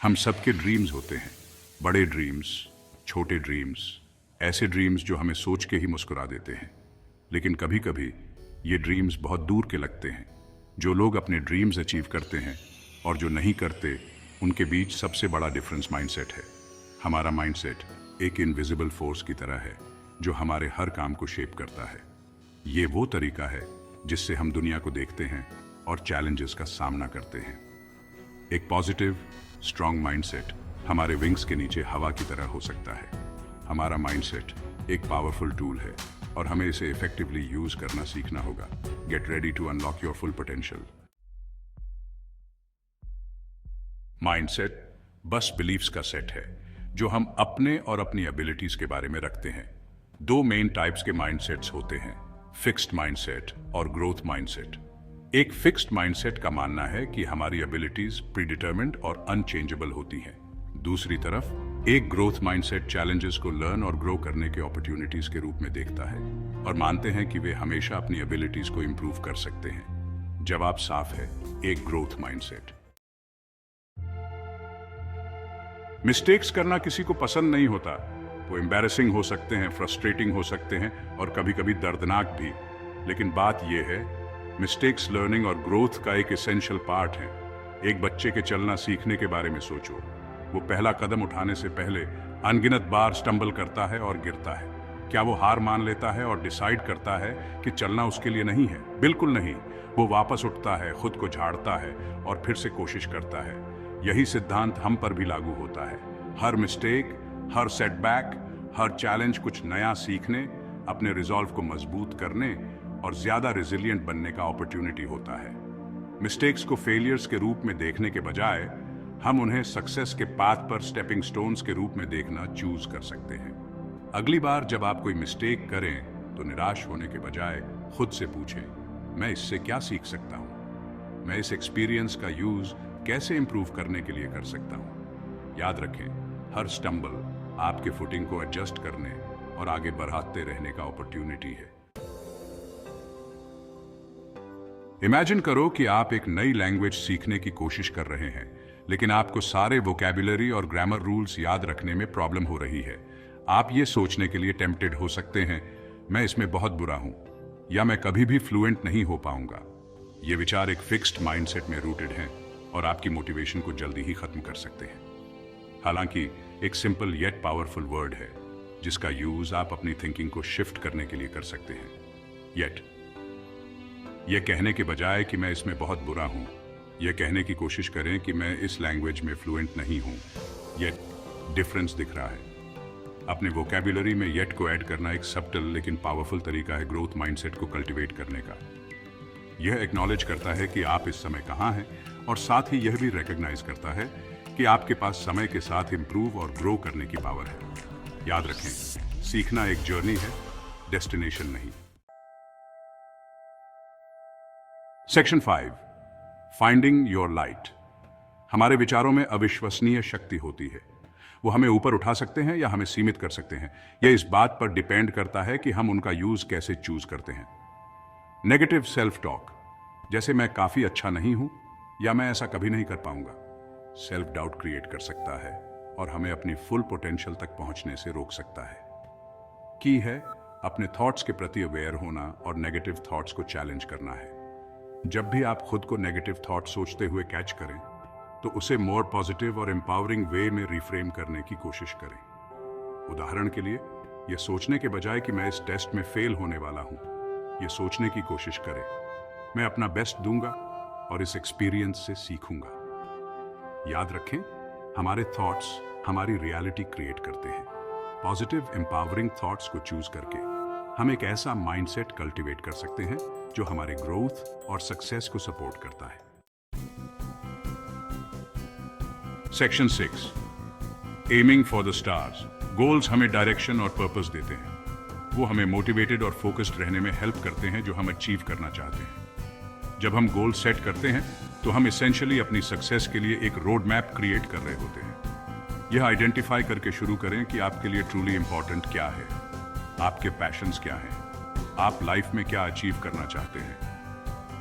हम सबके ड्रीम्स होते हैं, बड़े ड्रीम्स, छोटे ड्रीम्स, ऐसे ड्रीम्स जो हमें सोच के ही मुस्कुरा देते हैं। लेकिन कभी कभी ये ड्रीम्स बहुत दूर के लगते हैं। जो लोग अपने ड्रीम्स अचीव करते हैं और जो नहीं करते, उनके बीच सबसे बड़ा डिफरेंस माइंडसेट है। हमारा माइंडसेट एक इनविजिबल फोर्स की तरह है जो हमारे हर काम को शेप करता है। ये वो तरीका है जिससे हम दुनिया को देखते हैं और चैलेंजेस का सामना करते हैं। एक पॉजिटिव स्ट्रांग माइंडसेट हमारे विंग्स के नीचे हवा की तरह हो सकता है। हमारा माइंडसेट एक पावरफुल टूल है और हमें इसे इफेक्टिवली यूज करना सीखना होगा। Get ready to unlock your full potential. Mindset बस बिलीफ्स का सेट है जो हम अपने और अपनी एबिलिटीज के बारे में रखते हैं। दो मेन टाइप्स के माइंडसेट्स होते हैं, फिक्स्ड माइंडसेट और ग्रोथ माइंडसेट। एक फिक्स्ड माइंडसेट का मानना है कि हमारी एबिलिटीज प्रीडिटरमिन्ड और अनचेंजेबल होती हैं। दूसरी तरफ एक ग्रोथ माइंडसेट चैलेंजेस को लर्न और ग्रो करने के अपॉर्चुनिटीज के रूप में देखता है और मानते हैं कि वे हमेशा अपनी एबिलिटीज को इंप्रूव कर सकते हैं। जवाब साफ है, एक ग्रोथ माइंडसेट। मिस्टेक्स करना किसी को पसंद नहीं होता। वो एम्बैरेसिंग हो सकते हैं, फ्रस्ट्रेटिंग हो सकते हैं और कभी कभी दर्दनाक भी। लेकिन बात यह है, मिस्टेक्स लर्निंग और ग्रोथ का एक एसेंशियल पार्ट है। एक बच्चे के चलना सीखने के बारे में सोचो। वो पहला कदम उठाने से पहले अनगिनत बार स्टंबल करता है और गिरता है। क्या वो हार मान लेता है और डिसाइड करता है कि चलना उसके लिए नहीं है? बिल्कुल नहीं। वो वापस उठता है, खुद को झाड़ता है और फिर से कोशिश करता है। यही सिद्धांत हम पर भी लागू होता है। हर मिस्टेक, हर सेटबैक, हर चैलेंज कुछ नया सीखने, अपने रिजॉल्व को मजबूत करने और ज्यादा रेजिलिएंट बनने का अपॉर्चुनिटी होता है। मिस्टेक्स को फेलियर्स के रूप में देखने के बजाय हम उन्हें सक्सेस के पाथ पर स्टेपिंग स्टोन्स के रूप में देखना चूज कर सकते हैं। अगली बार जब आप कोई मिस्टेक करें तो निराश होने के बजाय खुद से पूछें, मैं इससे क्या सीख सकता हूं? मैं इस एक्सपीरियंस का यूज कैसे इंप्रूव करने के लिए कर सकता हूं? याद रखें, हर स्टंबल आपके फुटिंग को एडजस्ट करने और आगे बढ़ाते रहने का अपॉर्चुनिटी है। इमेजिन करो कि आप एक नई लैंग्वेज सीखने की कोशिश कर रहे हैं, लेकिन आपको सारे वोकैबुलरी और ग्रामर रूल्स याद रखने में प्रॉब्लम हो रही है। आप ये सोचने के लिए टेम्प्टेड हो सकते हैं, मैं इसमें बहुत बुरा हूं या मैं कभी भी फ्लुएंट नहीं हो पाऊंगा। ये विचार एक फिक्स्ड माइंडसेट में रूटेड हैं और आपकी मोटिवेशन को जल्दी ही खत्म कर सकते हैं। हालांकि एक सिंपल येट पावरफुल वर्ड है जिसका यूज आप अपनी थिंकिंग को शिफ्ट करने के लिए कर सकते हैं। येट। यह कहने के बजाय कि मैं इसमें बहुत बुरा हूं, यह कहने की कोशिश करें कि मैं इस लैंग्वेज में फ्लुएंट नहीं हूं। येट डिफरेंस दिख रहा है। अपने वोकैबुलरी में येट को ऐड करना एक सबटल लेकिन पावरफुल तरीका है ग्रोथ माइंडसेट को कल्टीवेट करने का। यह एक्नॉलेज करता है कि आप इस समय कहां हैं और साथ ही यह भी रिकॉग्नाइज करता है कि आपके पास समय के साथ इंप्रूव और ग्रो करने की पावर है। याद रखें, सीखना एक जर्नी है, डेस्टिनेशन नहीं। Section 5, finding your light. हमारे विचारों में अविश्वसनीय शक्ति होती है। वो हमें ऊपर उठा सकते हैं या हमें सीमित कर सकते हैं। यह इस बात पर डिपेंड करता है कि हम उनका यूज कैसे चूज करते हैं। नेगेटिव सेल्फ टॉक, जैसे मैं काफी अच्छा नहीं हूं या मैं ऐसा कभी नहीं कर पाऊंगा, सेल्फ डाउट क्रिएट कर सकता है और हमें अपनी फुल पोटेंशियल तक पहुंचने से रोक सकता है। की है अपने थॉट्स के प्रति अवेयर होना और नेगेटिव थॉट्स को चैलेंज करना है। जब भी आप खुद को नेगेटिव थॉट सोचते हुए कैच करें तो उसे मोर पॉजिटिव और एम्पावरिंग वे में रिफ्रेम करने की कोशिश करें। उदाहरण के लिए, यह सोचने के बजाय कि मैं इस टेस्ट में फेल होने वाला हूं, यह सोचने की कोशिश करें, मैं अपना बेस्ट दूंगा और इस एक्सपीरियंस से सीखूंगा। याद रखें, हमारे थॉट्स हमारी रियलिटी क्रिएट करते हैं। पॉजिटिव एम्पावरिंग थॉट्स को चूज करके हम एक ऐसा माइंडसेट कल्टीवेट कर सकते हैं जो हमारे ग्रोथ और सक्सेस को सपोर्ट करता है। Section 6, aiming for the stars. Goals हमें डायरेक्शन और पर्पस देते हैं। वो हमें मोटिवेटेड और फोकस्ड रहने में हेल्प करते हैं जो हम अचीव करना चाहते हैं। जब हम गोल सेट करते हैं तो हम एसेंशियली अपनी सक्सेस के लिए एक रोड मैप क्रिएट कर रहे होते हैं। यह आइडेंटिफाई करके शुरू करें कि आपके लिए ट्रूली इंपॉर्टेंट क्या है, आपके पैशंस क्या हैं, आप लाइफ में क्या अचीव करना चाहते हैं।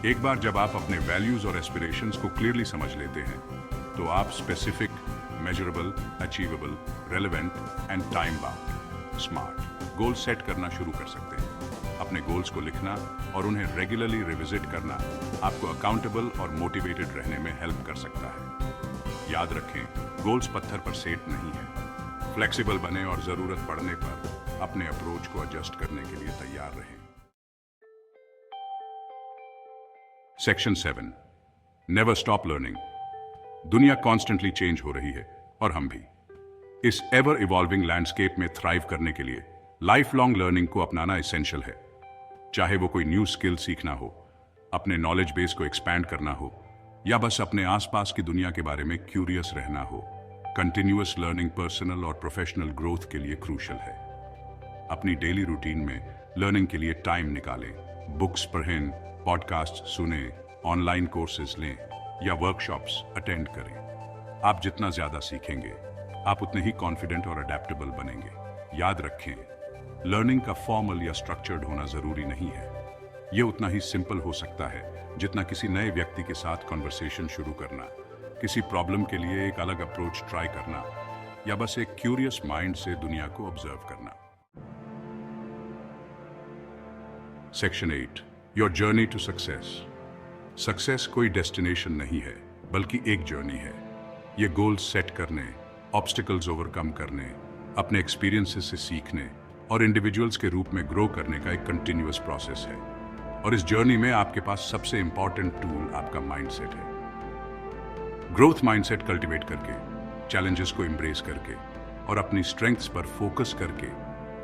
एक बार जब आप अपने वैल्यूज और एस्पिरेशंस को क्लियरली समझ लेते हैं तो आप specific measurable, achievable, relevant and time bound. Smart goal set करना शुरू कर सकते हैं। अपने गोल्स को लिखना और उन्हें रेगुलरली रिविजिट करना आपको अकाउंटेबल और मोटिवेटेड रहने में हेल्प कर सकता है। याद रखें, गोल्स पत्थर पर सेट नहीं है। फ्लेक्सिबल बने और जरूरत पड़ने पर अपने अप्रोच को एडजस्ट करने के लिए तैयार रहें। Section 7, never stop learning. दुनिया कॉन्स्टेंटली चेंज हो रही है और हम भी। इस एवर इवॉल्विंग लैंडस्केप में थ्राइव करने के लिए लाइफ लॉन्ग लर्निंग को अपनाना एसेंशियल है। चाहे वो कोई न्यू स्किल सीखना हो, अपने नॉलेज बेस को एक्सपैंड करना हो, या बस अपने आसपास की दुनिया के बारे में क्यूरियस रहना हो, कंटिन्यूअस लर्निंग पर्सनल और प्रोफेशनल ग्रोथ के लिए क्रूशल है। अपनी डेली रूटीन में लर्निंग के लिए टाइम निकालें। बुक्स पढ़ें, पॉडकास्ट सुनें, ऑनलाइन कोर्सेज लें या वर्कशॉप्स अटेंड करें। आप जितना ज्यादा सीखेंगे, आप उतने ही कॉन्फिडेंट और अडेप्टेबल बनेंगे। याद रखें, लर्निंग का फॉर्मल या स्ट्रक्चर्ड होना जरूरी नहीं है। यह उतना ही सिंपल हो सकता है जितना किसी नए व्यक्ति के साथ कॉन्वर्सेशन शुरू करना, किसी प्रॉब्लम के लिए एक अलग अप्रोच ट्राई करना, या बस एक क्यूरियस माइंड से दुनिया को ऑब्जर्व करना। Section 8, your journey to success. Success कोई डेस्टिनेशन नहीं है, बल्कि एक जर्नी है। ये गोल्स सेट करने, ऑब्स्टिकल्स ओवरकम करने, अपने एक्सपीरियंसेस से सीखने और इंडिविजुअल्स के रूप में ग्रो करने का एक कंटिन्यूअस प्रोसेस है। और इस जर्नी में आपके पास सबसे इंपॉर्टेंट टूल आपका माइंडसेट है। ग्रोथ माइंडसेट कल्टीवेट करके, चैलेंजेस को एम्ब्रेस करके और अपनी स्ट्रेंथ्स पर फोकस करके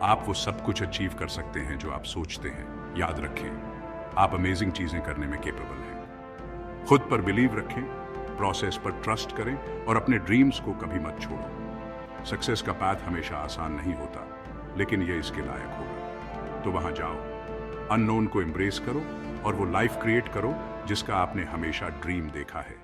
आप वो सब कुछ अचीव कर सकते हैं जो आप सोचते हैं। याद रखें, आप अमेजिंग चीजें करने में केपेबल हैं। खुद पर बिलीव रखें, प्रोसेस पर ट्रस्ट करें और अपने ड्रीम्स को कभी मत छोड़ो। सक्सेस का पाथ हमेशा आसान नहीं होता, लेकिन ये इसके लायक होगा। तो वहां जाओ, अननोन को एम्ब्रेस करो और वो लाइफ क्रिएट करो जिसका आपने हमेशा ड्रीम देखा है।